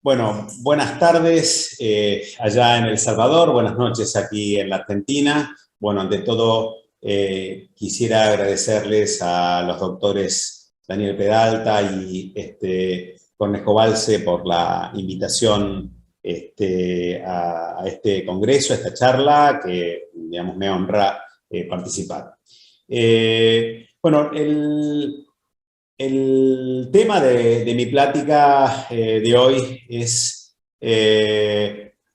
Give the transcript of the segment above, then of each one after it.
Bueno, buenas tardes allá en El Salvador, buenas noches aquí en la Argentina. Bueno, ante todo, quisiera agradecerles a los doctores Daniel Pedalta y Cornejo Balse por la invitación a este congreso, a esta charla, que digamos, me honra participar. Bueno, el tema de mi plática de hoy es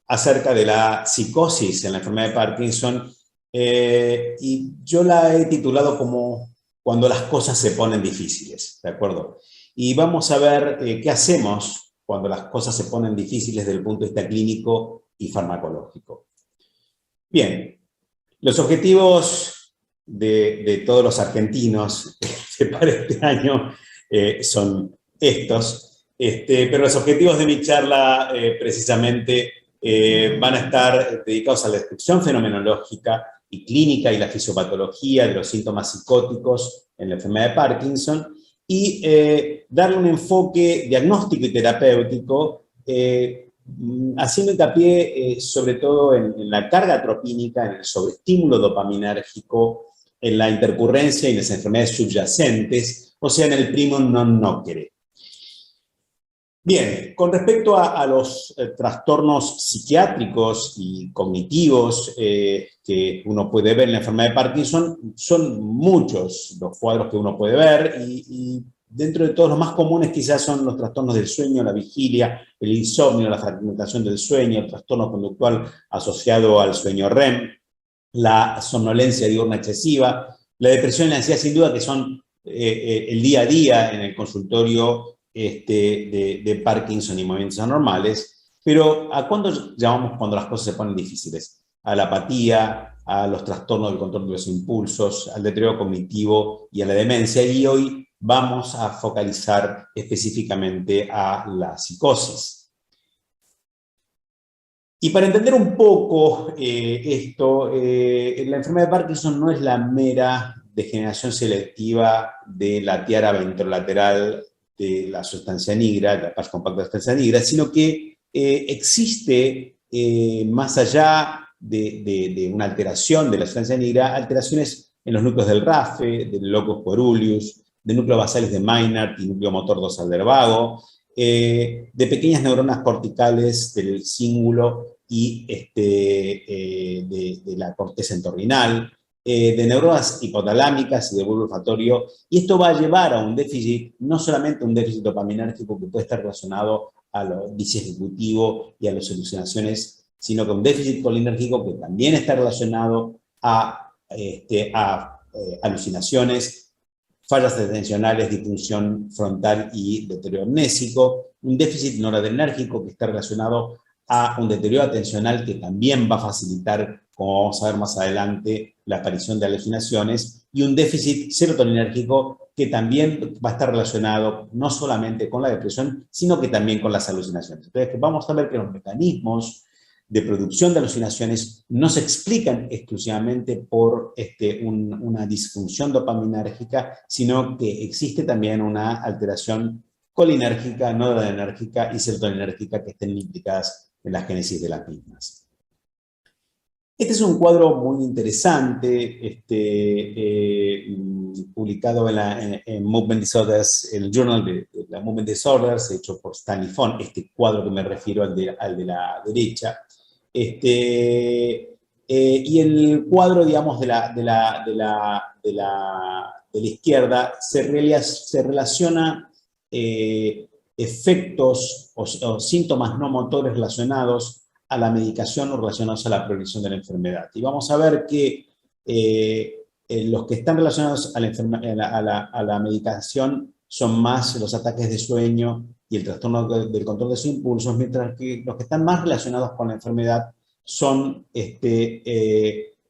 acerca de la psicosis en la enfermedad de Parkinson y yo la he titulado como Cuando las cosas se ponen difíciles, ¿de acuerdo? Y vamos a ver qué hacemos cuando las cosas se ponen difíciles desde el punto de vista clínico y farmacológico. Bien, los objetivos de todos los argentinos para este año son estos, pero los objetivos de mi charla precisamente van a estar dedicados a la descripción fenomenológica y clínica y la fisiopatología de los síntomas psicóticos en la enfermedad de Parkinson y darle un enfoque diagnóstico y terapéutico haciendo hincapié sobre todo en la carga tropínica, en el sobreestímulo dopaminérgico, en la intercurrencia y en las enfermedades subyacentes, o sea, en el primo non nocere. Bien, con respecto a los trastornos psiquiátricos y cognitivos que uno puede ver en la enfermedad de Parkinson, son muchos los cuadros que uno puede ver y dentro de todos los más comunes quizás son los trastornos del sueño, la vigilia, el insomnio, la fragmentación del sueño, el trastorno conductual asociado al sueño REM, la somnolencia diurna excesiva, la depresión y la ansiedad sin duda que son el día a día en el consultorio de Parkinson y movimientos anormales, pero ¿a cuándo llamamos cuando las cosas se ponen difíciles? A la apatía, a los trastornos del control de los impulsos, al deterioro cognitivo y a la demencia, y hoy vamos a focalizar específicamente a la psicosis. Y para entender un poco esto, la enfermedad de Parkinson no es la mera degeneración selectiva de la tiara ventrolateral de la sustancia nigra, de la pars compacta de la sustancia nigra, sino que existe, más allá de una alteración de la sustancia nigra, alteraciones en los núcleos del RAFE, del locus coeruleus, de núcleos basales de Maynard y núcleo motor dorsal del vago, de pequeñas neuronas corticales del cíngulo y de la corteza entorrinal, de neuronas hipotalámicas y de bulbo olfatorio, y esto va a llevar a un déficit, no solamente un déficit dopaminérgico que puede estar relacionado a lo disejecutivo y a las alucinaciones, sino que un déficit colinérgico que también está relacionado a alucinaciones, fallas atencionales, disfunción frontal y deterioro amnésico, un déficit noradrenérgico que está relacionado a un deterioro atencional que también va a facilitar, como vamos a ver más adelante, la aparición de alucinaciones, y un déficit serotoninérgico que también va a estar relacionado no solamente con la depresión, sino que también con las alucinaciones. Entonces, vamos a ver que los mecanismos de producción de alucinaciones no se explican exclusivamente por una disfunción dopaminérgica, sino que existe también una alteración colinérgica, noradrenérgica y serotoninérgica que estén implicadas en la génesis de las mismas. Este es un cuadro muy interesante, publicado en Movement Disorders, el Journal de la Movement Disorders, hecho por Stanley Fon, este cuadro que me refiero al de la derecha. Y el cuadro, digamos, de la izquierda se relaciona efectos o síntomas no motores relacionados a la medicación o relacionados a la progresión de la enfermedad. Y vamos a ver que los que están relacionados a la medicación son más los ataques de sueño y el trastorno del control de sus impulsos, mientras que los que están más relacionados con la enfermedad son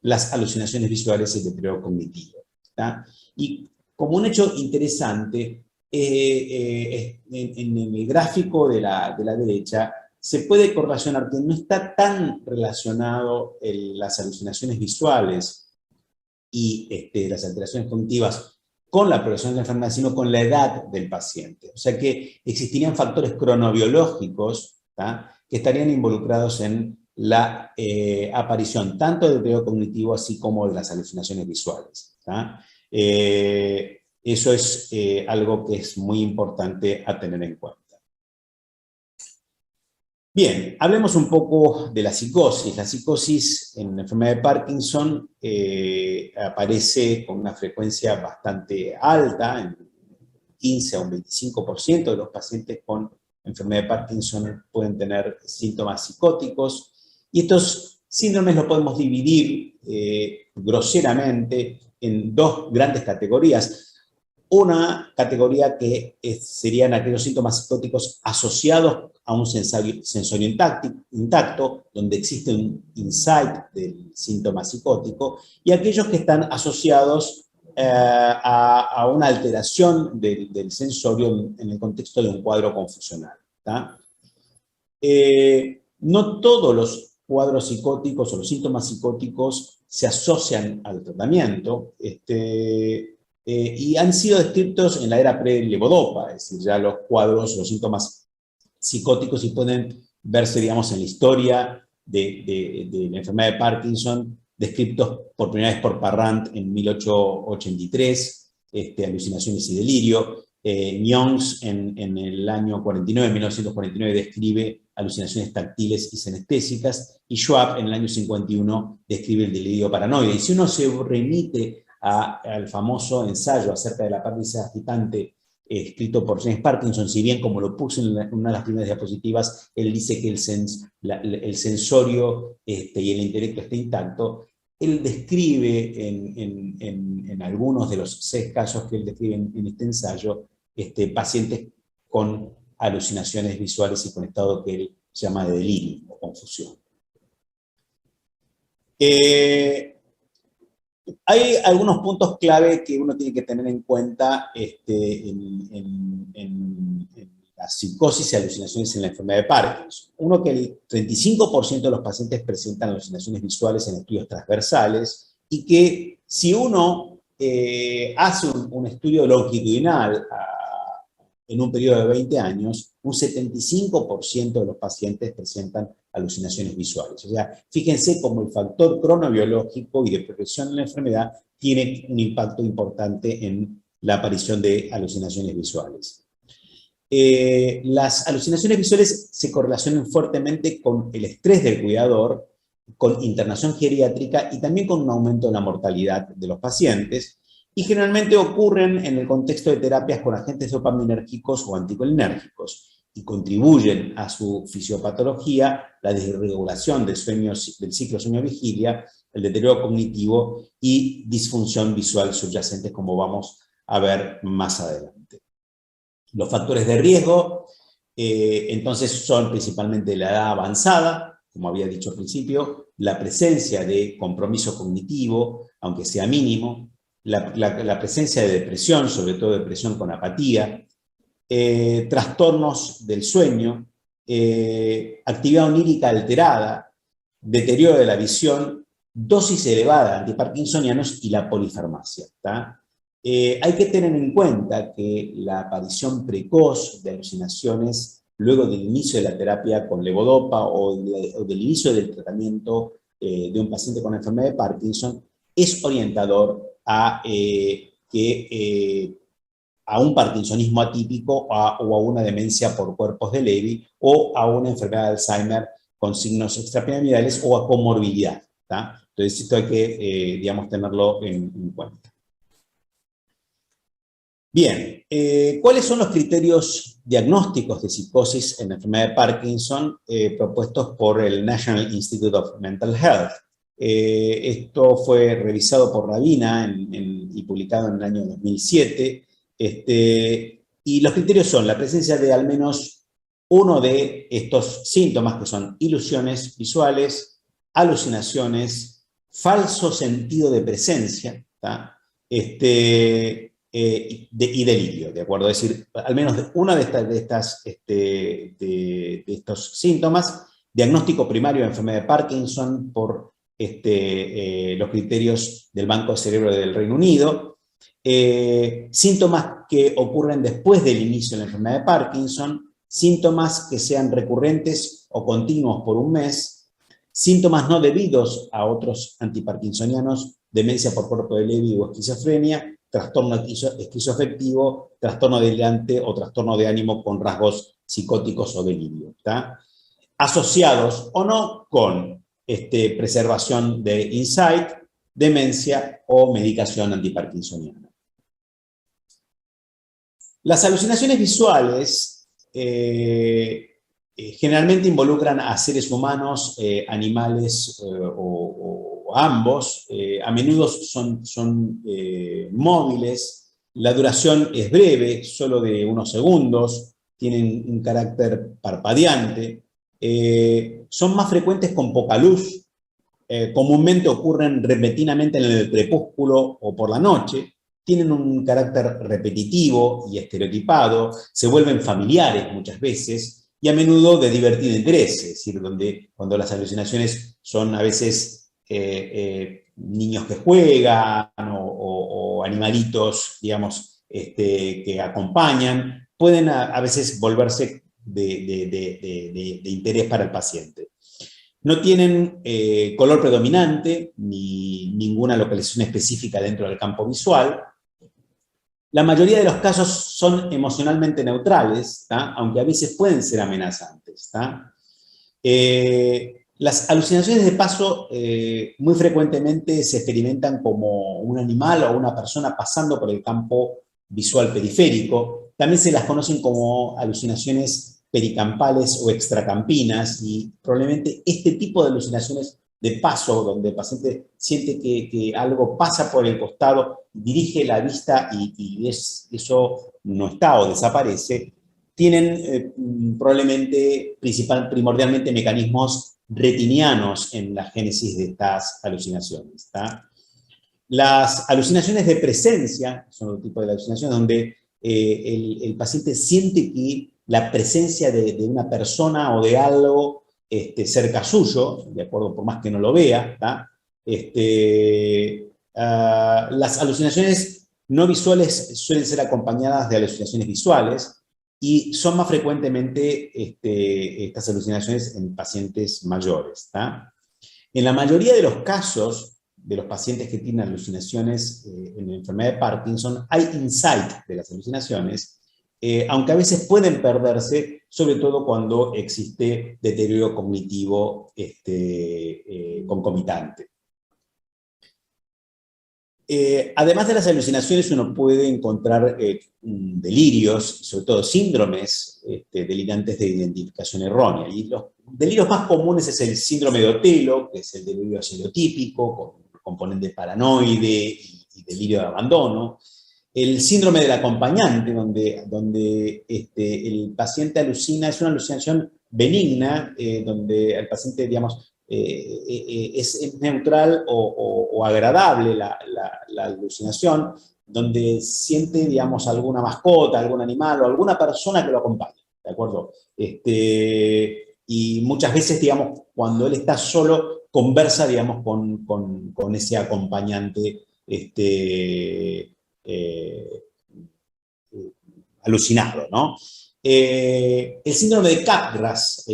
las alucinaciones visuales y el deterioro cognitivo. ¿tá? Y como un hecho interesante, en el gráfico de la derecha, se puede correlacionar que no está tan relacionado las alucinaciones visuales y las alteraciones cognitivas con la progresión de la enfermedad, sino con la edad del paciente. O sea que existirían factores cronobiológicos que estarían involucrados en la aparición tanto del deterioro cognitivo así como de las alucinaciones visuales. Eso es algo que es muy importante a tener en cuenta. Bien, hablemos un poco de la psicosis. La psicosis en la enfermedad de Parkinson aparece con una frecuencia bastante alta, en 15 a un 25% de los pacientes con enfermedad de Parkinson pueden tener síntomas psicóticos, y estos síndromes los podemos dividir groseramente en dos grandes categorías. Una categoría que serían aquellos síntomas psicóticos asociados a un sensorio intacto, donde existe un insight del síntoma psicótico, y aquellos que están asociados a una alteración del sensorio en el contexto de un cuadro confusional. No todos los cuadros psicóticos o los síntomas psicóticos se asocian al tratamiento, y han sido descritos en la era pre-levodopa, es decir, ya los cuadros, los síntomas psicóticos, y pueden verse, digamos, en la historia de la enfermedad de Parkinson, descritos por primera vez por Parent en 1883, alucinaciones y delirio. Youngs en el año 1949, describe alucinaciones táctiles y sinestésicas, y Schwab en el año 51 describe el delirio paranoide. Y si uno se remite al famoso ensayo acerca de la parálisis agitante escrito por James Parkinson, si bien, como lo puse en una de las primeras diapositivas, él dice que el sensorio y el intelecto está intacto, él describe en algunos de los 6 casos que él describe en este ensayo, pacientes con alucinaciones visuales y con estado que él llama de delirio o confusión. Hay algunos puntos clave que uno tiene que tener en cuenta en la psicosis y alucinaciones en la enfermedad de Parkinson. Uno, que el 35% de los pacientes presentan alucinaciones visuales en estudios transversales, y que si uno hace un estudio longitudinal en un periodo de 20 años, un 75% de los pacientes presentan alucinaciones visuales. O sea, fíjense cómo el factor cronobiológico y de progresión en la enfermedad tiene un impacto importante en la aparición de alucinaciones visuales. Las alucinaciones visuales se correlacionan fuertemente con el estrés del cuidador, con internación geriátrica y también con un aumento de la mortalidad de los pacientes, y generalmente ocurren en el contexto de terapias con agentes dopaminérgicos o anticolinérgicos, y contribuyen a su fisiopatología la desregulación del ciclo sueño-vigilia, el deterioro cognitivo y disfunción visual subyacente, como vamos a ver más adelante. Los factores de riesgo, entonces, son principalmente la edad avanzada, como había dicho al principio, la presencia de compromiso cognitivo, aunque sea mínimo, la presencia de depresión, sobre todo depresión con apatía, trastornos del sueño, actividad onírica alterada, deterioro de la visión, dosis elevada de antiparkinsonianos y la polifarmacia. Hay que tener en cuenta que la aparición precoz de alucinaciones luego del inicio de la terapia con levodopa o del inicio del tratamiento de un paciente con enfermedad de Parkinson es orientador a un parkinsonismo atípico o a una demencia por cuerpos de Levy o a una enfermedad de Alzheimer con signos extrapiramidales o a comorbilidad. Entonces, esto hay que, digamos, tenerlo en cuenta. Bien, ¿cuáles son los criterios diagnósticos de psicosis en la enfermedad de Parkinson propuestos por el National Institute of Mental Health? Esto fue revisado por Rabina y publicado en el año 2007. Y los criterios son la presencia de al menos uno de estos síntomas, que son ilusiones visuales, alucinaciones, falso sentido de presencia, y delirio, ¿de acuerdo? Es decir, al menos una de estos síntomas, diagnóstico primario de enfermedad de Parkinson por los criterios del Banco de Cerebro del Reino Unido, síntomas que ocurren después del inicio de la enfermedad de Parkinson, síntomas que sean recurrentes o continuos por un mes, síntomas no debidos a otros antiparkinsonianos, demencia por cuerpo de Lewy o esquizofrenia, trastorno esquizoafectivo, trastorno delirante o trastorno de ánimo con rasgos psicóticos o delirio, ¿está? Asociados o no con preservación de insight, demencia o medicación antiparkinsoniana. Las alucinaciones visuales generalmente involucran a seres humanos, animales o ambos. A menudo son móviles, la duración es breve, solo de unos segundos, tienen un carácter parpadeante, son más frecuentes con poca luz, comúnmente ocurren repentinamente en el crepúsculo o por la noche, tienen un carácter repetitivo y estereotipado, se vuelven familiares muchas veces y a menudo de divertido interés, es decir, cuando las alucinaciones son a veces niños que juegan o animalitos, digamos, que acompañan, pueden a veces volverse de interés para el paciente. No tienen color predominante ni ninguna localización específica dentro del campo visual. La mayoría de los casos son emocionalmente neutrales, ¿tá? Aunque a veces pueden ser amenazantes, ¿tá? Las alucinaciones de paso muy frecuentemente se experimentan como un animal o una persona pasando por el campo visual periférico. También se las conocen como alucinaciones pericampales o extracampinas, y probablemente este tipo de alucinaciones de paso, donde el paciente siente que algo pasa por el costado, dirige la vista y eso no está o desaparece, tienen probablemente primordialmente mecanismos retinianos en la génesis de estas alucinaciones, ¿tá? Las alucinaciones de presencia son otro tipo de alucinaciones donde el paciente siente que la presencia de una persona o de algo cerca suyo, de acuerdo, por más que no lo vea, ¿tá? Las alucinaciones no visuales suelen ser acompañadas de alucinaciones visuales y son más frecuentemente estas alucinaciones en pacientes mayores, ¿tá? En la mayoría de los casos de los pacientes que tienen alucinaciones en la enfermedad de Parkinson, hay insight de las alucinaciones, aunque a veces pueden perderse, sobre todo cuando existe deterioro cognitivo concomitante. Además de las alucinaciones, uno puede encontrar delirios, sobre todo síndromes delirantes de identificación errónea. Y los delirios más comunes es el síndrome de Otelo, que es el delirio estereotípico, con componente paranoide y delirio de abandono. El síndrome del acompañante, donde el paciente alucina, es una alucinación benigna, donde el paciente, digamos, es neutral o agradable la alucinación, donde siente, digamos, alguna mascota, algún animal o alguna persona que lo acompaña, ¿de acuerdo? Y muchas veces, digamos, cuando él está solo, conversa, digamos, con ese acompañante alucinado, ¿no? El síndrome de Capgras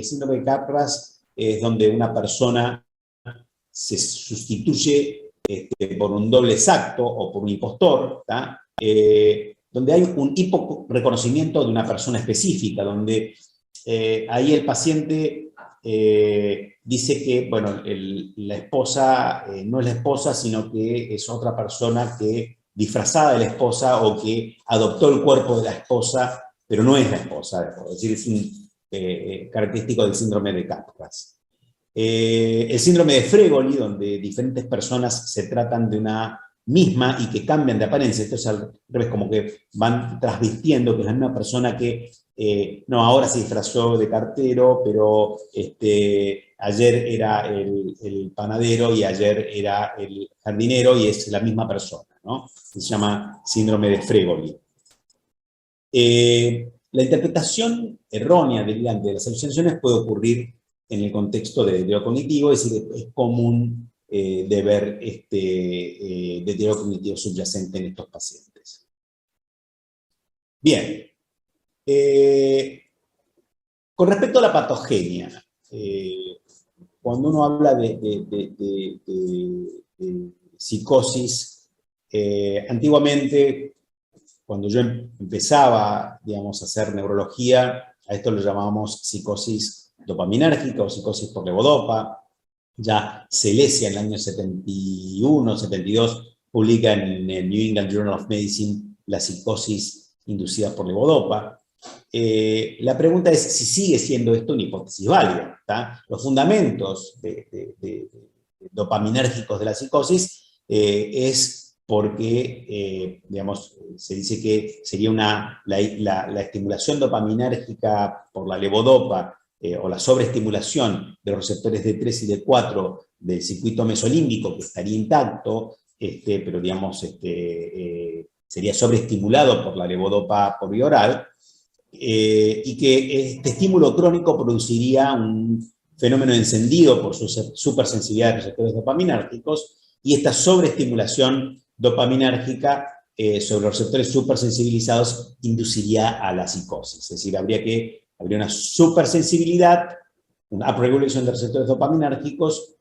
es donde una persona se sustituye por un doble exacto o por un impostor, donde hay un hiporreconocimiento de una persona específica, donde ahí el paciente dice que, bueno, la esposa no es la esposa, sino que es otra persona que disfrazada de la esposa o que adoptó el cuerpo de la esposa, pero no es la esposa, es decir, es un característico del síndrome de Capgras. El síndrome de Fregoli, donde diferentes personas se tratan de una misma y que cambian de apariencia, esto es al revés, como que van trasvistiendo, que es la misma persona que, no, ahora se disfrazó de cartero, pero ayer era el panadero y ayer era el jardinero y es la misma persona, ¿no? Se llama síndrome de Fregoli. La interpretación errónea de las alucinaciones puede ocurrir en el contexto de deterioro cognitivo, es decir, es común de ver deterioro cognitivo subyacente en estos pacientes. Bien. Con respecto a la patogenia, cuando uno habla de psicosis, antiguamente, cuando yo empezaba, digamos, a hacer neurología, a esto lo llamábamos psicosis dopaminérgica o psicosis por levodopa. Ya Celesia en el año 71, 72, publica en el New England Journal of Medicine la psicosis inducida por levodopa. La pregunta es si sigue siendo esto una hipótesis válida, ¿tá? Los fundamentos dopaminérgicos de la psicosis es porque, digamos, se dice que sería la estimulación dopaminérgica por la levodopa o la sobreestimulación de los receptores D3 y D4 del circuito mesolímbico, que estaría intacto, pero digamos, sería sobreestimulado por la levodopa por vía oral, y que este estímulo crónico produciría un fenómeno encendido por su supersensibilidad de receptores dopaminérgicos, y esta sobreestimulación dopaminérgica sobre los receptores supersensibilizados induciría a la psicosis. Es decir, habría una supersensibilidad, una upregulación de receptores dopaminérgicos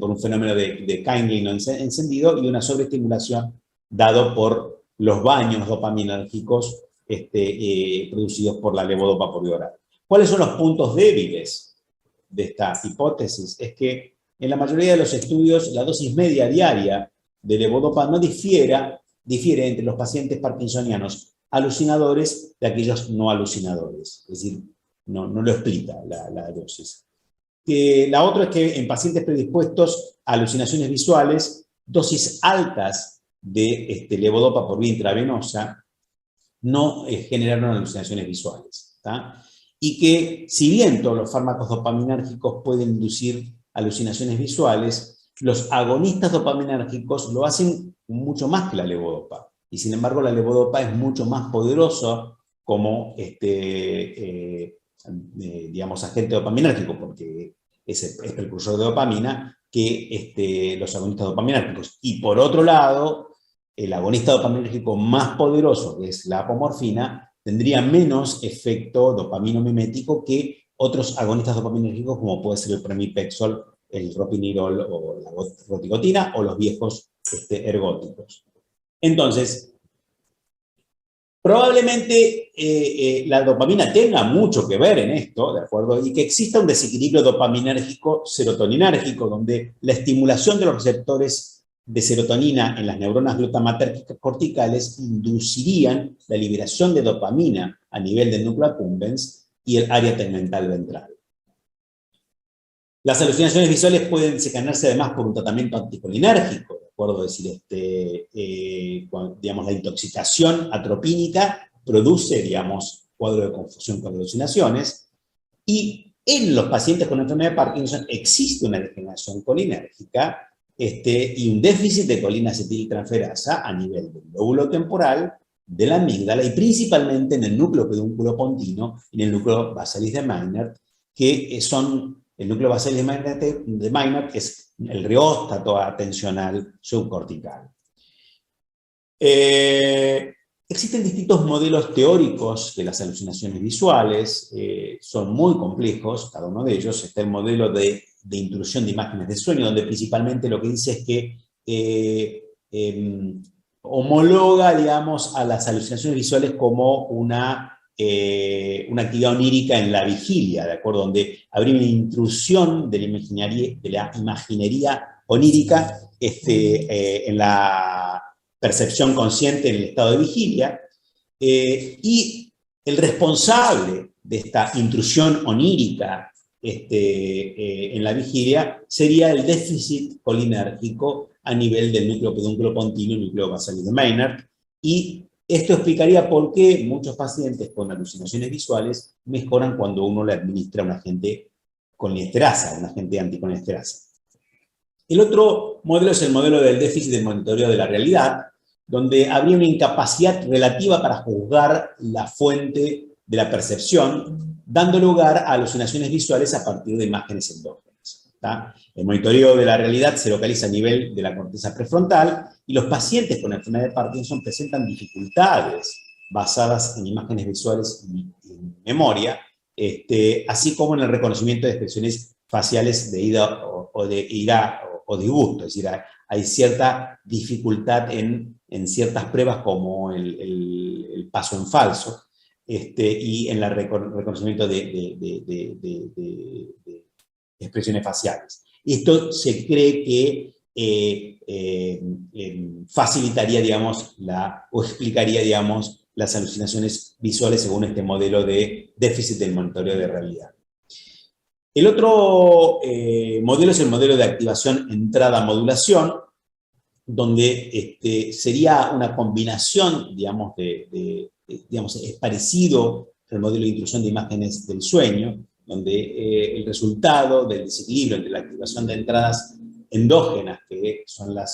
por un fenómeno de kindling no encendido, y una sobreestimulación dado por los baños dopaminérgicos producidos por la levodopa por vía oral. ¿Cuáles son los puntos débiles de esta hipótesis? Es que en la mayoría de los estudios la dosis media diaria de levodopa no difiere entre los pacientes parkinsonianos alucinadores de aquellos no alucinadores. Es decir, no lo explica la dosis. La otra es que en pacientes predispuestos a alucinaciones visuales, dosis altas de levodopa por vía intravenosa no generaron alucinaciones visuales, ¿tá? Y que, si bien todos los fármacos dopaminérgicos pueden inducir alucinaciones visuales, los agonistas dopaminérgicos lo hacen mucho más que la levodopa. Y sin embargo, la levodopa es mucho más poderoso como digamos, agente dopaminérgico, porque es precursor de dopamina, que los agonistas dopaminérgicos. Y por otro lado, el agonista dopaminérgico más poderoso, que es la apomorfina, tendría menos efecto dopaminomimético que otros agonistas dopaminérgicos, como puede ser el pramipexol, el ropinirol o la rotigotina, o los viejos ergóticos. Entonces, probablemente la dopamina tenga mucho que ver en esto, ¿de acuerdo? Y que exista un desequilibrio dopaminérgico serotoninérgico, donde la estimulación de los receptores de serotonina en las neuronas glutamatérgicas corticales inducirían la liberación de dopamina a nivel del núcleo accumbens y el área tegmental ventral. Las alucinaciones visuales pueden desencadenarse además por un tratamiento anticolinérgico, ¿de acuerdo? Es decir, digamos, la intoxicación atropínica produce, digamos, cuadro de confusión con alucinaciones, y en los pacientes con enfermedad de Parkinson existe una degeneración colinérgica y un déficit de colina acetiltransferasa a nivel del lóbulo temporal, de la amígdala y principalmente en el núcleo pedúnculo pontino y en el núcleo basalis de Meynert, que son el núcleo basalis de Meynert, que es el rióstato atencional subcortical. Existen distintos modelos teóricos de las alucinaciones visuales, son muy complejos, cada uno de ellos. Está el modelo de intrusión de imágenes de sueño, donde principalmente lo que dice es que homologa, digamos, a las alucinaciones visuales como una actividad onírica en la vigilia, ¿de acuerdo? Donde habría una intrusión de la imaginería onírica en la percepción consciente en el estado de vigilia, y el responsable de esta intrusión onírica en la vigilia sería el déficit colinérgico a nivel del núcleo pedúnculo pontino y núcleo basalis de Meynert, y esto explicaría por qué muchos pacientes con alucinaciones visuales mejoran cuando uno le administra un agente colinesterasa, un agente anticolinesterasa. El otro modelo es el modelo del déficit de monitoreo de la realidad, donde habría una incapacidad relativa para juzgar la fuente de la percepción, dando lugar a alucinaciones visuales a partir de imágenes endógenas. ¿Tá? El monitoreo de la realidad se localiza a nivel de la corteza prefrontal, y los pacientes con enfermedad de Parkinson presentan dificultades basadas en imágenes visuales y en memoria, así como en el reconocimiento de expresiones faciales de ira o de ira o disgusto. Es decir, hay cierta dificultad en ciertas pruebas como el paso en falso, y en el reconocimiento de expresiones faciales. Esto se cree que facilitaría, digamos, o explicaría, digamos, las alucinaciones visuales según este modelo de déficit del monitoreo de realidad. El otro modelo es el modelo de activación entrada-modulación, donde sería una combinación, digamos, digamos, es parecido al modelo de intrusión de imágenes del sueño, donde el resultado del desequilibrio entre la activación de entradas endógenas, que son la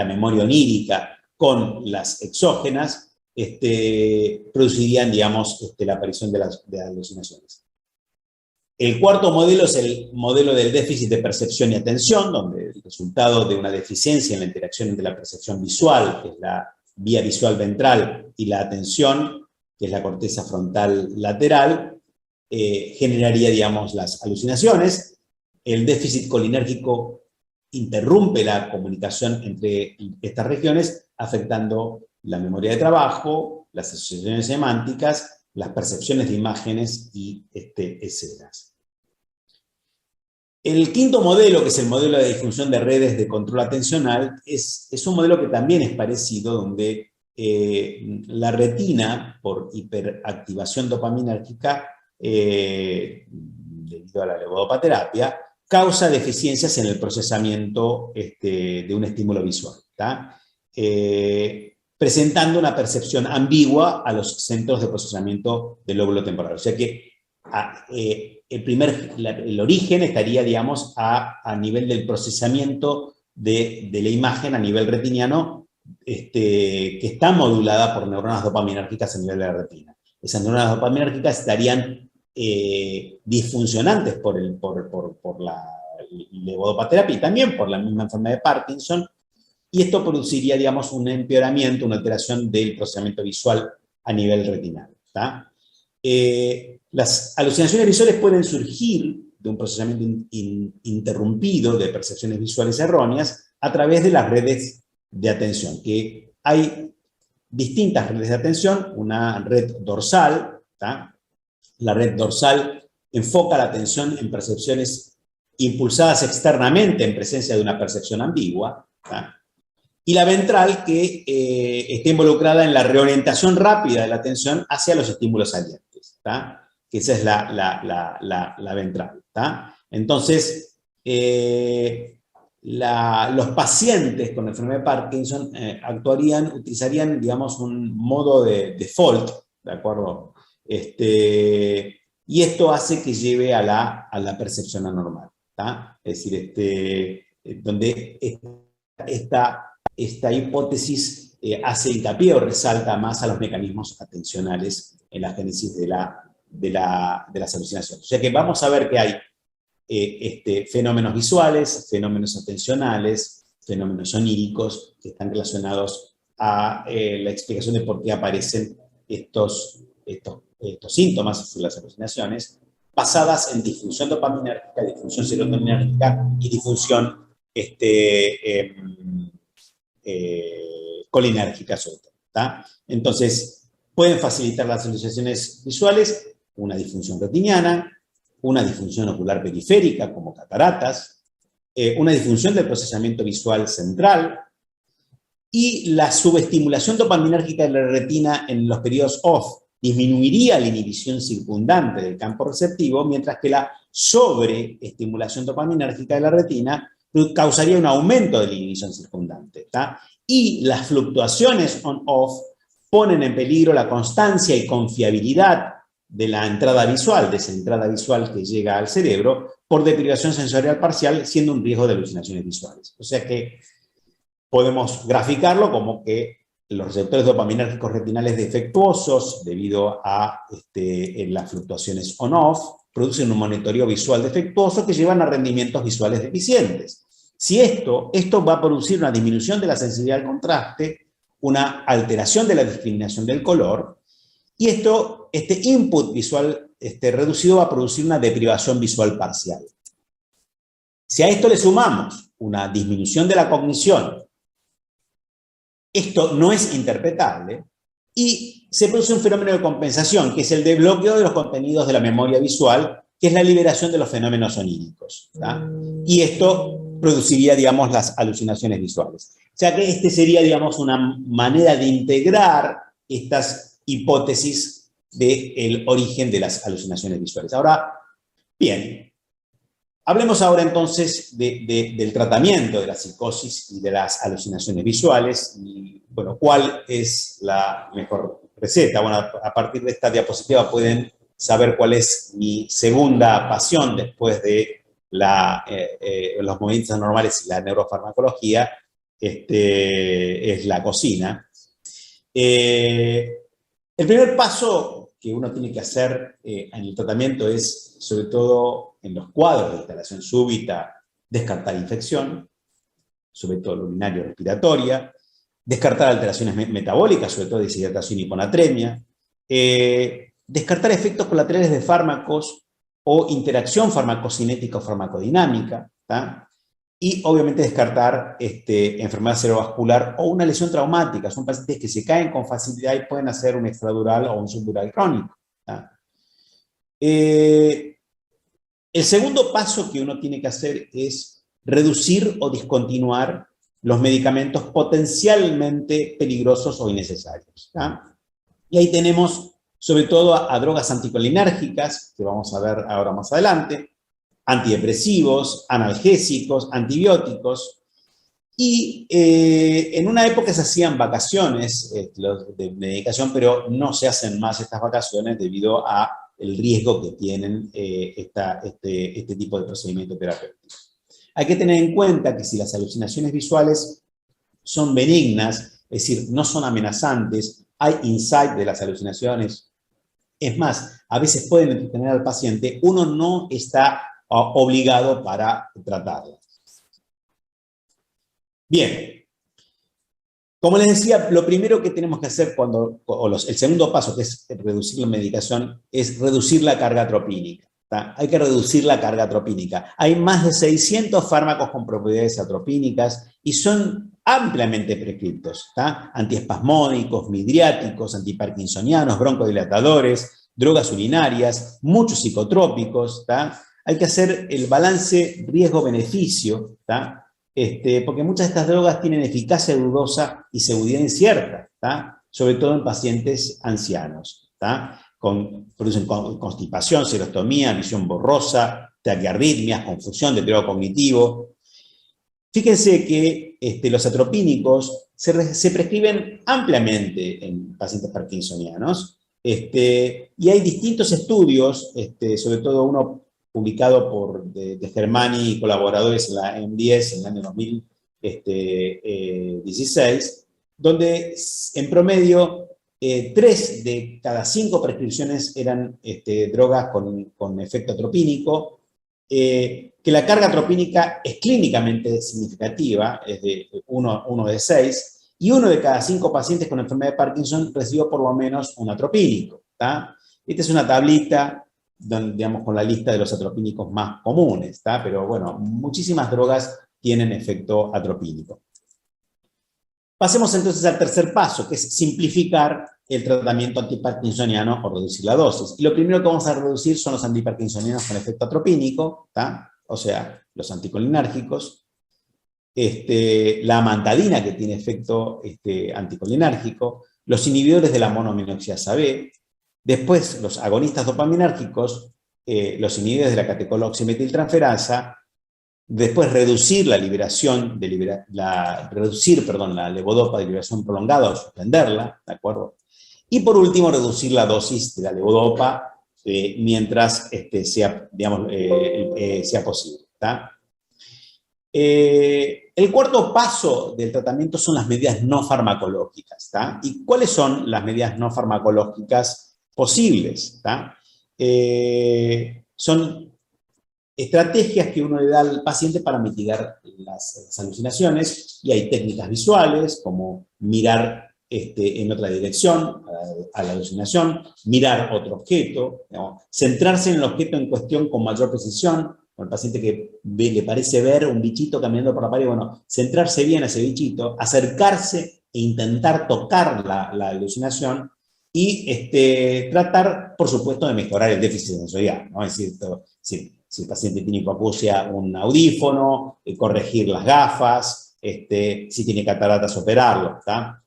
memoria onírica, con las exógenas, producirían, digamos, la aparición de las alucinaciones. El cuarto modelo es el modelo del déficit de percepción y atención, donde el resultado de una deficiencia en la interacción entre la percepción visual, que es la vía visual ventral, y la atención, que es la corteza frontal lateral, generaría, digamos, las alucinaciones. El déficit colinérgico interrumpe la comunicación entre estas regiones, afectando la memoria de trabajo, las asociaciones semánticas, las percepciones de imágenes y escenas. El quinto modelo, que es el modelo de disfunción de redes de control atencional, es un modelo que también es parecido, donde la retina, por hiperactivación dopaminérgica, debido a la levodopaterapia, causa deficiencias en el procesamiento de un estímulo visual, presentando una percepción ambigua a los centros de procesamiento del lóbulo temporal. O sea que el origen estaría, digamos, a nivel del procesamiento de la imagen a nivel retiniano, que está modulada por neuronas dopaminérgicas a nivel de la retina. Esas neuronas dopaminérgicas estarían disfuncionantes por la levodopaterapia y también por la misma enfermedad de Parkinson, y esto produciría, digamos, un empeoramiento, una alteración del procesamiento visual a nivel retinal. Las alucinaciones visuales pueden surgir de un procesamiento interrumpido de percepciones visuales erróneas a través de las redes de atención, que hay distintas redes de atención. Una red dorsal, la red dorsal enfoca la atención en percepciones impulsadas externamente en presencia de una percepción ambigua, y la ventral, que está involucrada en la reorientación rápida de la atención hacia los estímulos salientes, que esa es la ventral. Entonces, los pacientes con enfermedad de Parkinson utilizarían, digamos, un modo de default, ¿de acuerdo? Y esto hace que lleve a la percepción anormal, es decir, donde esta hipótesis hace hincapié o resalta más a los mecanismos atencionales en la génesis de las alucinaciones. O sea que vamos a ver que hay fenómenos visuales, fenómenos atencionales, fenómenos oníricos que están relacionados a la explicación de por qué aparecen estos síntomas de las alucinaciones, basadas en disfunción dopaminérgica, disfunción serotoninérgica y disfunción colinérgica sobre todo. Entonces, pueden facilitar las alucinaciones visuales una disfunción retiniana, una disfunción ocular periférica, como cataratas, una disfunción del procesamiento visual central, y la subestimulación dopaminérgica de la retina en los periodos OFF disminuiría la inhibición circundante del campo receptivo, mientras que la sobreestimulación dopaminérgica de la retina causaría un aumento de la inhibición circundante. Y las fluctuaciones on-off ponen en peligro la constancia y confiabilidad de la entrada visual, de esa entrada visual que llega al cerebro, por deprivación sensorial parcial, siendo un riesgo de alucinaciones visuales. O sea que podemos graficarlo como que los receptores dopaminérgicos retinales defectuosos, debido a las fluctuaciones on-off, producen un monitoreo visual defectuoso que llevan a rendimientos visuales deficientes. Si esto va a producir una disminución de la sensibilidad al contraste, una alteración de la discriminación del color, y este input visual reducido a producir una deprivación visual parcial. Si a esto le sumamos una disminución de la cognición, esto no es interpretable y se produce un fenómeno de compensación, que es el de bloqueo de los contenidos de la memoria visual, que es la liberación de los fenómenos oníricos, ¿tá? Y esto produciría, digamos, las alucinaciones visuales. O sea que este sería, digamos, una manera de integrar estas hipótesis del origen de las alucinaciones visuales. Ahora, bien, hablemos ahora entonces del tratamiento de la psicosis y de las alucinaciones visuales y, bueno, ¿cuál es la mejor receta? Bueno, a partir de esta diapositiva pueden saber cuál es mi segunda pasión después de los movimientos anormales y la neurofarmacología, es la cocina. El primer paso que uno tiene que hacer en el tratamiento es, sobre todo en los cuadros de instalación súbita, descartar infección, sobre todo urinaria y respiratoria, descartar alteraciones metabólicas, sobre todo deshidratación y hiponatremia, descartar efectos colaterales de fármacos o interacción farmacocinética o farmacodinámica, ¿tá? Y obviamente descartar enfermedad cerebrovascular o una lesión traumática. Son pacientes que se caen con facilidad y pueden hacer un extradural o un subdural crónico, ¿tá? El segundo paso que uno tiene que hacer es reducir o discontinuar los medicamentos potencialmente peligrosos o innecesarios, ¿tá? Y ahí tenemos sobre todo a drogas anticolinérgicas, que vamos a ver ahora más adelante, antidepresivos, analgésicos, antibióticos, y en una época se hacían vacaciones de medicación, pero no se hacen más estas vacaciones debido a el riesgo que tienen este tipo de procedimiento terapéutico. Hay que tener en cuenta que si las alucinaciones visuales son benignas, es decir, no son amenazantes, hay insight de las alucinaciones, es más, a veces pueden entretener al paciente, uno no está obligado para tratarla. Bien, como les decía, lo primero que tenemos que hacer el segundo paso, que es reducir la medicación, es reducir la carga atropínica, ¿tá? Hay que reducir la carga atropínica. Hay más de 600 fármacos con propiedades atropínicas y son ampliamente prescriptos, ¿tá? Antiespasmódicos, midriáticos, antiparkinsonianos, broncodilatadores, drogas urinarias, muchos psicotrópicos, ¿tá? Hay que hacer el balance riesgo-beneficio, ¿tá? Porque muchas de estas drogas tienen eficacia dudosa y seguridad incierta, ¿tá? Sobre todo en pacientes ancianos, ¿tá? Producen constipación, serostomía, visión borrosa, taquiarritmias, confusión, deterioro cognitivo. Fíjense que los atropínicos se prescriben ampliamente en pacientes parkinsonianos, y hay distintos estudios, sobre todo uno publicado de Germani y colaboradores en la M10 en el año 2016, donde en promedio 3 de cada 5 prescripciones eran drogas con efecto atropínico, que la carga atropínica es clínicamente significativa, es de 1 de 6, y 1 de cada 5 pacientes con enfermedad de Parkinson recibió por lo menos un atropínico, ¿tá? Esta es una tablita, digamos, con la lista de los atropínicos más comunes, ¿tá? Pero bueno, muchísimas drogas tienen efecto atropínico. Pasemos entonces al tercer paso, que es simplificar el tratamiento antiparkinsoniano o reducir la dosis. Y lo primero que vamos a reducir son los antiparkinsonianos con efecto atropínico, ¿tá? O sea, los anticolinérgicos, la amantadina, que tiene efecto anticolinérgico, los inhibidores de la monoaminoxidasa B, después los agonistas dopaminérgicos, los inhibidores de la catecoloximetiltransferasa, después reducir la liberación, la levodopa de liberación prolongada o suspenderla, ¿de acuerdo? Y por último, reducir la dosis de la levodopa mientras sea posible, ¿tá? El cuarto paso del tratamiento son las medidas no farmacológicas, ¿tá? ¿Y cuáles son las medidas no farmacológicas posibles, ¿tá? Son estrategias que uno le da al paciente para mitigar las alucinaciones, y hay técnicas visuales, como mirar en otra dirección, a la alucinación, mirar otro objeto, digamos, centrarse en el objeto en cuestión con mayor precisión, con el paciente que le parece ver un bichito caminando por la pared, bueno, centrarse bien a ese bichito, acercarse e intentar tocar la alucinación y tratar, por supuesto, de mejorar el déficit sensorial, ¿no? Es decir, si el paciente tiene hipoacusia, un audífono, corregir las gafas, si tiene cataratas, operarlo, ¿tá?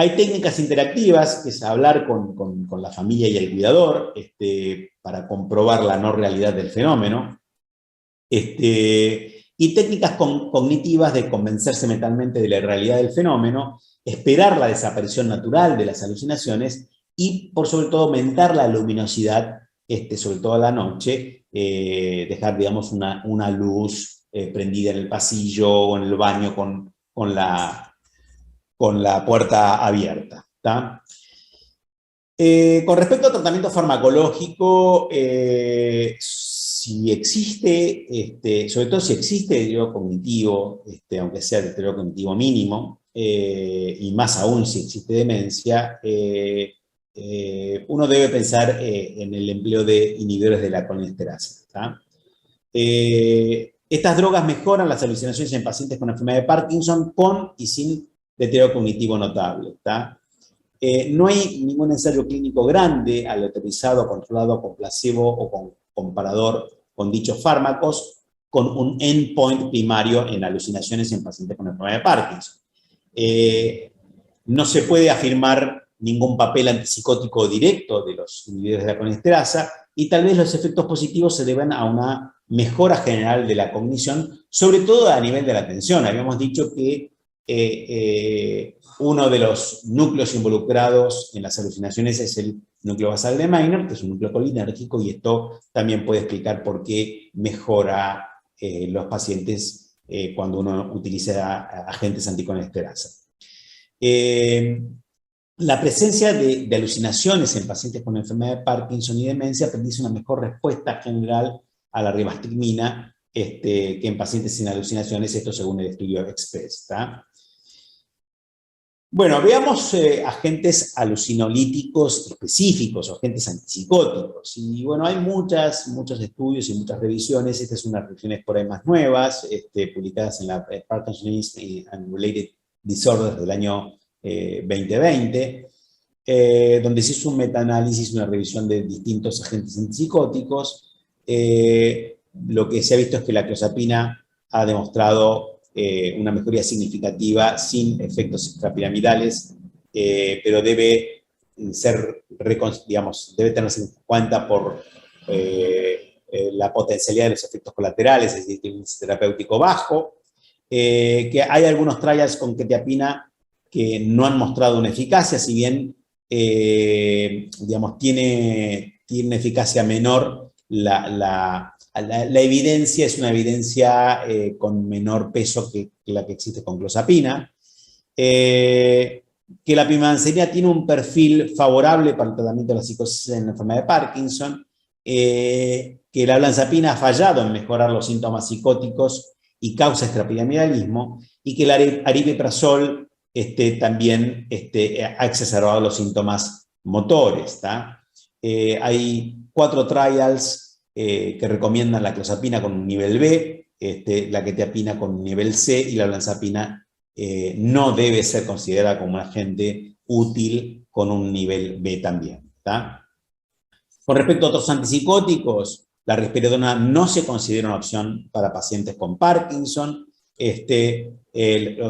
Hay técnicas interactivas, que es hablar con la familia y el cuidador, para comprobar la no realidad del fenómeno, y técnicas cognitivas de convencerse mentalmente de la realidad del fenómeno, esperar la desaparición natural de las alucinaciones y, por sobre todo, aumentar la luminosidad, sobre todo a la noche, dejar, digamos, una luz prendida en el pasillo o en el baño con la puerta abierta, ¿tá? Con respecto al tratamiento farmacológico, si existe, sobre todo si existe deterioro cognitivo, aunque sea deterioro cognitivo mínimo, y más aún si existe demencia, uno debe pensar en el empleo de inhibidores de la colinesterasa, ¿tá? Estas drogas mejoran las alucinaciones en pacientes con enfermedad de Parkinson con y sin deterioro cognitivo notable, ¿tá? No hay ningún ensayo clínico grande aleatorizado, controlado con placebo o con comparador con dichos fármacos, con un endpoint primario en alucinaciones en pacientes con enfermedad de Parkinson. No se puede afirmar ningún papel antipsicótico directo de los inhibidores de la colinesterasa, y tal vez los efectos positivos se deban a una mejora general de la cognición, sobre todo a nivel de la atención. Habíamos dicho que uno de los núcleos involucrados en las alucinaciones es el núcleo basal de Meynert, que es un núcleo colinérgico, y esto también puede explicar por qué mejora los pacientes cuando uno utiliza agentes anticolesterasa. La presencia de alucinaciones en pacientes con enfermedad de Parkinson y demencia predice una mejor respuesta general a la ribastigmina que en pacientes sin alucinaciones, esto según el estudio Express, ¿tá? Bueno, veamos agentes alucinolíticos específicos o agentes antipsicóticos. Y bueno, hay muchos estudios y muchas revisiones. Estas son unas revisiones por ahí más nuevas, publicadas en la Parkinson's and Related Disorders del año 2020, donde se hizo un metaanálisis, una revisión de distintos agentes antipsicóticos. Lo que se ha visto es que la clozapina ha demostrado una mejoría significativa sin efectos extrapiramidales, pero debe debe tenerse en cuenta por la potencialidad de los efectos colaterales, es decir, tiene un índice terapéutico bajo, que hay algunos trials con quetiapina que no han mostrado una eficacia, si bien tiene eficacia menor, la evidencia es una evidencia con menor peso que la que existe con clozapina, que la pimavanserin tiene un perfil favorable para el tratamiento de la psicosis en la enfermedad de Parkinson, que la olanzapina ha fallado en mejorar los síntomas psicóticos y causa extrapiramidalismo, y que el aripiprazol también ha exacerbado los síntomas motores, ¿tá? Hay 4 trials que recomiendan la clozapina con un nivel B, la quetiapina con un nivel C, y la olanzapina no debe ser considerada como un agente útil con un nivel B también, ¿tá? Con respecto a otros antipsicóticos, la risperidona no se considera una opción para pacientes con Parkinson,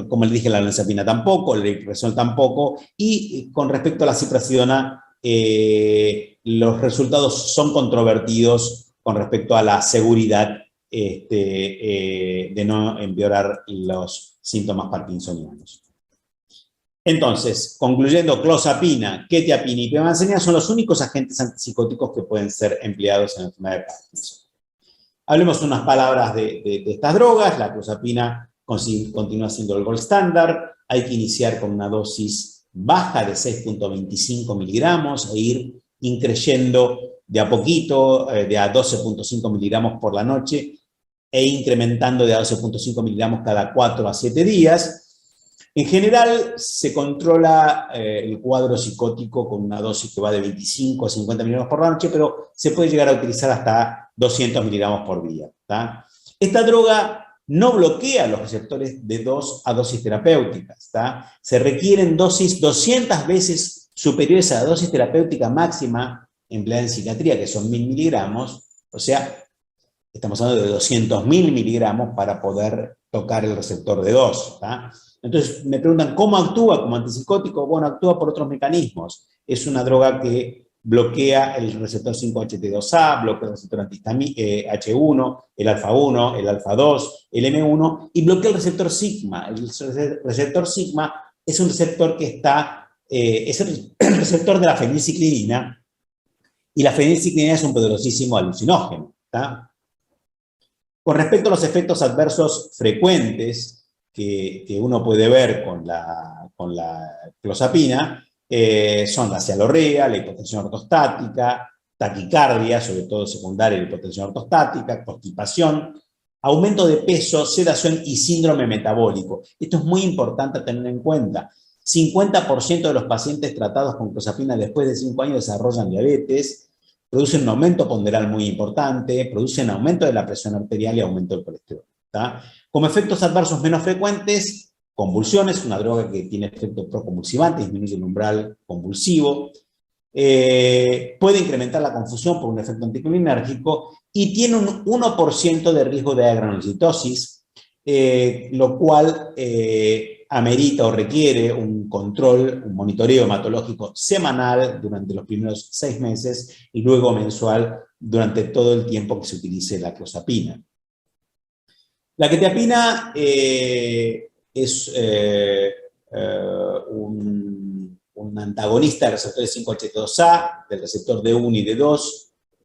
como les dije, la olanzapina tampoco, el aripiprazol tampoco, y con respecto a la ziprasidona, los resultados son controvertidos con respecto a la seguridad de no empeorar los síntomas parkinsonianos. Entonces, concluyendo, clozapina, quetiapina y pimavanserin son los únicos agentes antipsicóticos que pueden ser empleados en la enfermedad de Parkinson. Hablemos unas palabras de estas drogas. La clozapina continúa siendo el gold standard. Hay que iniciar con una dosis baja de 6.25 miligramos e ir increyendo de a poquito, de a 12.5 miligramos por la noche, e incrementando de a 12.5 miligramos cada 4 a 7 días. En general, se controla el cuadro psicótico con una dosis que va de 25 a 50 miligramos por noche, pero se puede llegar a utilizar hasta 200 miligramos por día. ¿Tá? Esta droga no bloquea los receptores de 2 a dosis terapéuticas. ¿Tá? Se requieren dosis 200 veces superiores a la dosis terapéutica máxima empleada en psiquiatría, que son 1000 miligramos, o sea, estamos hablando de 200.000 miligramos para poder tocar el receptor de 2. ¿Tá? Entonces me preguntan, ¿cómo actúa como antipsicótico? Bueno, actúa por otros mecanismos. Es una droga que bloquea el receptor 5-HT2A, bloquea el receptor H1, el alfa-1, el alfa-2, el M1, y bloquea el receptor sigma. El receptor sigma es un receptor que está, es el receptor de la fenilciclidina, y la fenilciclidina es un poderosísimo alucinógeno. ¿Tá? Con respecto a los efectos adversos frecuentes que uno puede ver con la clozapina, son la cialorrea, la hipotensión ortostática, taquicardia, sobre todo secundaria, la hipotensión ortostática, constipación, aumento de peso, sedación y síndrome metabólico. Esto es muy importante tener en cuenta. 50% de los pacientes tratados con clozapina después de 5 años desarrollan diabetes, producen un aumento ponderal muy importante, producen aumento de la presión arterial y aumento del colesterol. ¿Tá? Como efectos adversos menos frecuentes, convulsiones, una droga que tiene efecto proconvulsivante, disminuye el umbral convulsivo, puede incrementar la confusión por un efecto anticolinérgico y tiene un 1% de riesgo de agranulocitosis, lo cual amerita o requiere un control, un monitoreo hematológico semanal durante los primeros 6 meses y luego mensual durante todo el tiempo que se utilice la clozapina. La quetiapina es un antagonista del receptor 5-HT2A, del receptor D1 y D2,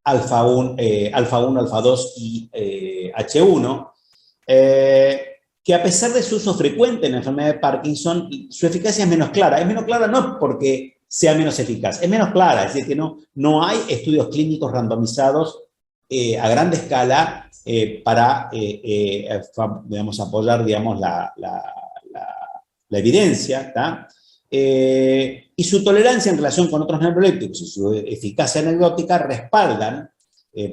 alfa-1, alfa-2 y H1, que a pesar de su uso frecuente en la enfermedad de Parkinson, su eficacia es menos clara. Es menos clara no porque sea menos eficaz, es menos clara, es decir, que no hay estudios clínicos randomizados a gran escala para digamos, apoyar digamos, la evidencia, ¿tá? Y su tolerancia en relación con otros neurolépticos y su eficacia anecdótica respaldan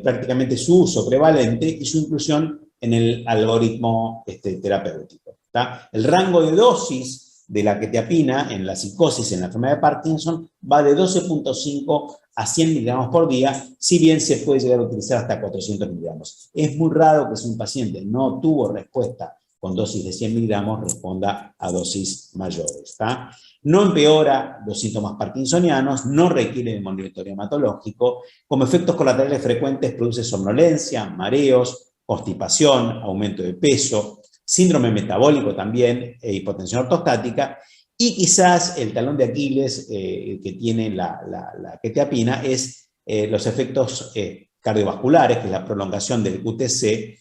prácticamente su uso prevalente y su inclusión en el algoritmo terapéutico. ¿Tá? El rango de dosis de la quetiapina en la psicosis en la enfermedad de Parkinson va de 12.5 a 100 miligramos por día, si bien se puede llegar a utilizar hasta 400 miligramos. Es muy raro que si un paciente no tuvo respuesta con dosis de 100 miligramos, responda a dosis mayores. ¿Tá? No empeora los síntomas parkinsonianos, no requiere de monitoreo hematológico, como efectos colaterales frecuentes produce somnolencia, mareos, constipación, aumento de peso, síndrome metabólico también, hipotensión ortostática, y quizás el talón de Aquiles que tiene la quetiapina es los efectos cardiovasculares, que es la prolongación del QTc,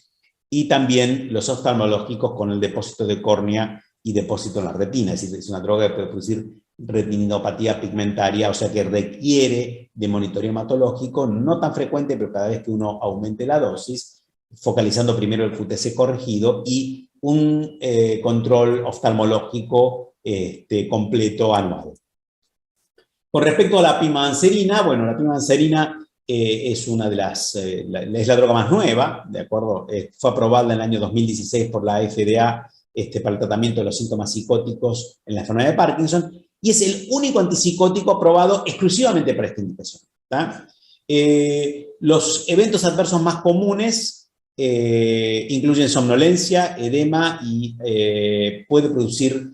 y también los oftalmológicos con el depósito de córnea y depósito en la retina, es decir, es una droga que puede producir retinopatía pigmentaria, o sea que requiere de monitoreo hematológico, no tan frecuente, pero cada vez que uno aumente la dosis, focalizando primero el QTc corregido y un control oftalmológico completo anual. Con respecto a la pimavanserina, bueno, la pimavanserina es una de las, es la droga más nueva, ¿de acuerdo? Fue aprobada en el año 2016 por la FDA para el tratamiento de los síntomas psicóticos en la enfermedad de Parkinson, y es el único antipsicótico aprobado exclusivamente para esta indicación. ¿Tá? Los eventos adversos más comunes incluyen somnolencia, edema y puede producir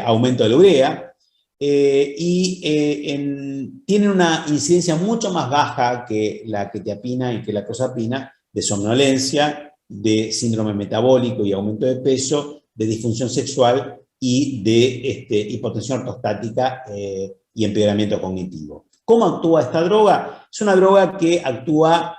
aumento de la urea tienen una incidencia mucho más baja que la quetiapina y que la clozapina de somnolencia, de síndrome metabólico y aumento de peso, de disfunción sexual y de hipotensión ortostática y empeoramiento cognitivo. ¿Cómo actúa esta droga? Es una droga que actúa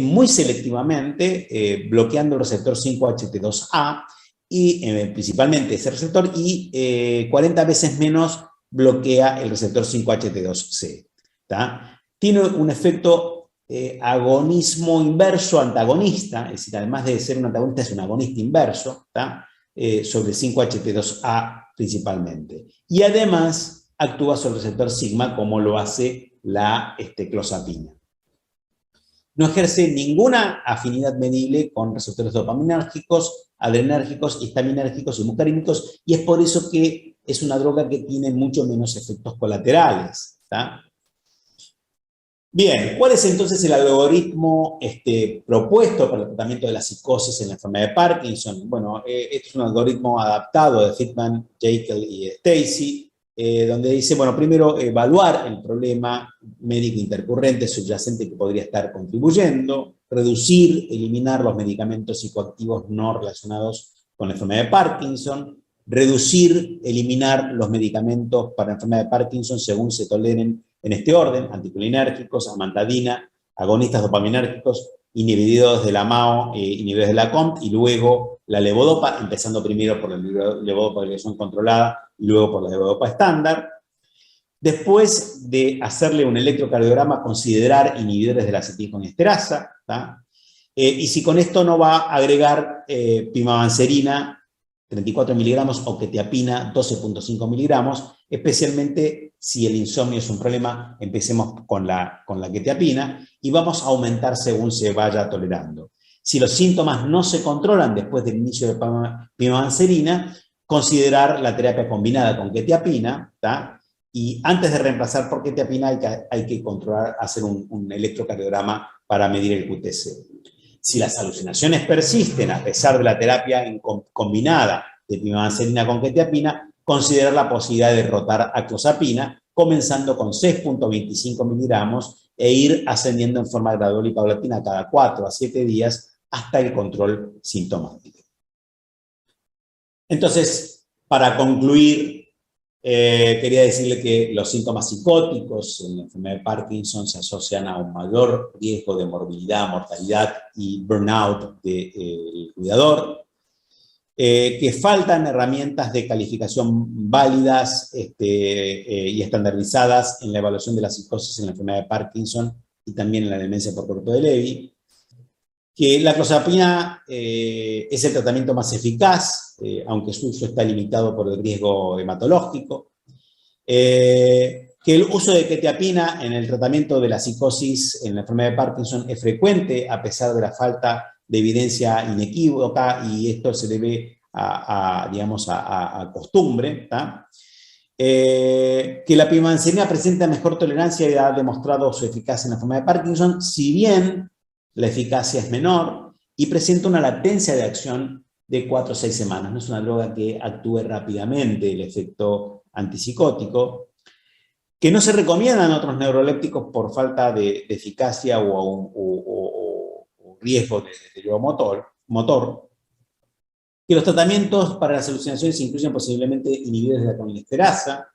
muy selectivamente, bloqueando el receptor 5-HT2A, y principalmente ese receptor, y 40 veces menos bloquea el receptor 5-HT2C. ¿Tá? Tiene un efecto agonismo inverso antagonista, es decir, además de ser un antagonista, es un agonista inverso, ¿tá? sobre 5-HT2A principalmente. Y además actúa sobre el receptor sigma como lo hace la clozapina. No ejerce ninguna afinidad medible con receptores dopaminérgicos, adrenérgicos, histaminérgicos y muscarínicos, y es por eso que es una droga que tiene mucho menos efectos colaterales, ¿tá? Bien, ¿cuál es entonces el algoritmo propuesto para el tratamiento de la psicosis en la enfermedad de Parkinson? Bueno, este es un algoritmo adaptado de Fitman, Jekyll y Stacy, donde dice, bueno, primero evaluar el problema médico intercurrente subyacente que podría estar contribuyendo, reducir, eliminar los medicamentos psicoactivos no relacionados con la enfermedad de Parkinson, reducir, eliminar los medicamentos para la enfermedad de Parkinson según se toleren en este orden: anticolinérgicos, amantadina, agonistas dopaminérgicos, inhibidores de la MAO, inhibidores de la COMT, y luego la levodopa, empezando primero por la levodopa de liberación controlada y luego por la levodopa estándar. Después de hacerle un electrocardiograma, considerar inhibidores de la acetilcolinesterasa, y si con esto no va, agregar pimavanserina 34 miligramos o quetiapina 12.5 miligramos, especialmente si el insomnio es un problema. Empecemos con la quetiapina y vamos a aumentar según se vaya tolerando. Si los síntomas no se controlan después del inicio de pimavanserina, considerar la terapia combinada con quetiapina, ¿tá? Y antes de reemplazar por quetiapina hay que controlar, hacer un electrocardiograma para medir el QTc. Si las alucinaciones persisten a pesar de la terapia combinada de pimavanserina con quetiapina, considerar la posibilidad de derrotar a clozapina, comenzando con 6.25 miligramos e ir ascendiendo en forma gradual y paulatina cada 4 a 7 días hasta el control sintomático. Entonces, para concluir, quería decirle que los síntomas psicóticos en la enfermedad de Parkinson se asocian a un mayor riesgo de morbilidad, mortalidad y burnout del cuidador, que faltan herramientas de calificación válidas y estandarizadas en la evaluación de la psicosis en la enfermedad de Parkinson y también en la demencia por corto de Levy, que la clozapina es el tratamiento más eficaz, aunque su uso está limitado por el riesgo hematológico, que el uso de quetiapina en el tratamiento de la psicosis en la enfermedad de Parkinson es frecuente a pesar de la falta de evidencia inequívoca, y esto se debe a costumbre, ¿tá? Que la pimavanserina presenta mejor tolerancia y ha demostrado su eficacia en la enfermedad de Parkinson, si bien la eficacia es menor y presenta una latencia de acción de 4 a 6 semanas. No es una droga que actúe rápidamente el efecto antipsicótico, que no se recomiendan otros neurolépticos por falta de eficacia o riesgo de deterioro motor, que los tratamientos para las alucinaciones incluyen posiblemente inhibidores de la colinesterasa,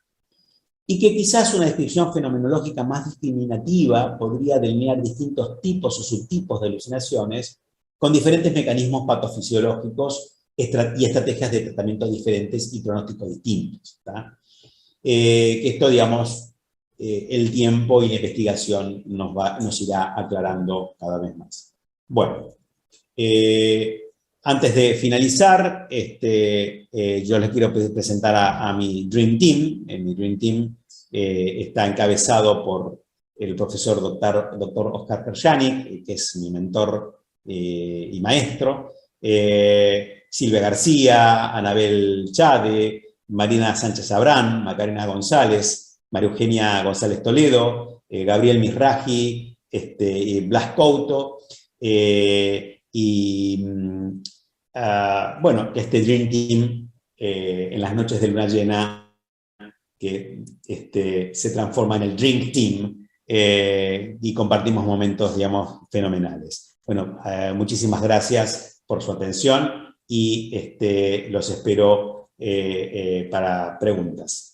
y que quizás una descripción fenomenológica más discriminativa podría delinear distintos tipos o subtipos de alucinaciones con diferentes mecanismos patofisiológicos y estrategias de tratamiento diferentes y pronósticos distintos, ¿tá? Que esto, digamos, el tiempo y la investigación nos irá aclarando cada vez más. Bueno, antes de finalizar, yo les quiero presentar a mi Dream Team. Mi Dream Team está encabezado por el profesor doctor Oscar Perjanic, que es mi mentor y maestro, Silvia García, Anabel Chade, Marina Sánchez Abrán, Macarena González, María Eugenia González Toledo, Gabriel Misraji, Blas Couto, bueno, este Dream Team en las noches de luna llena que se transforma en el Dream Team y compartimos momentos, digamos, fenomenales. Bueno, muchísimas gracias por su atención y los espero para preguntas.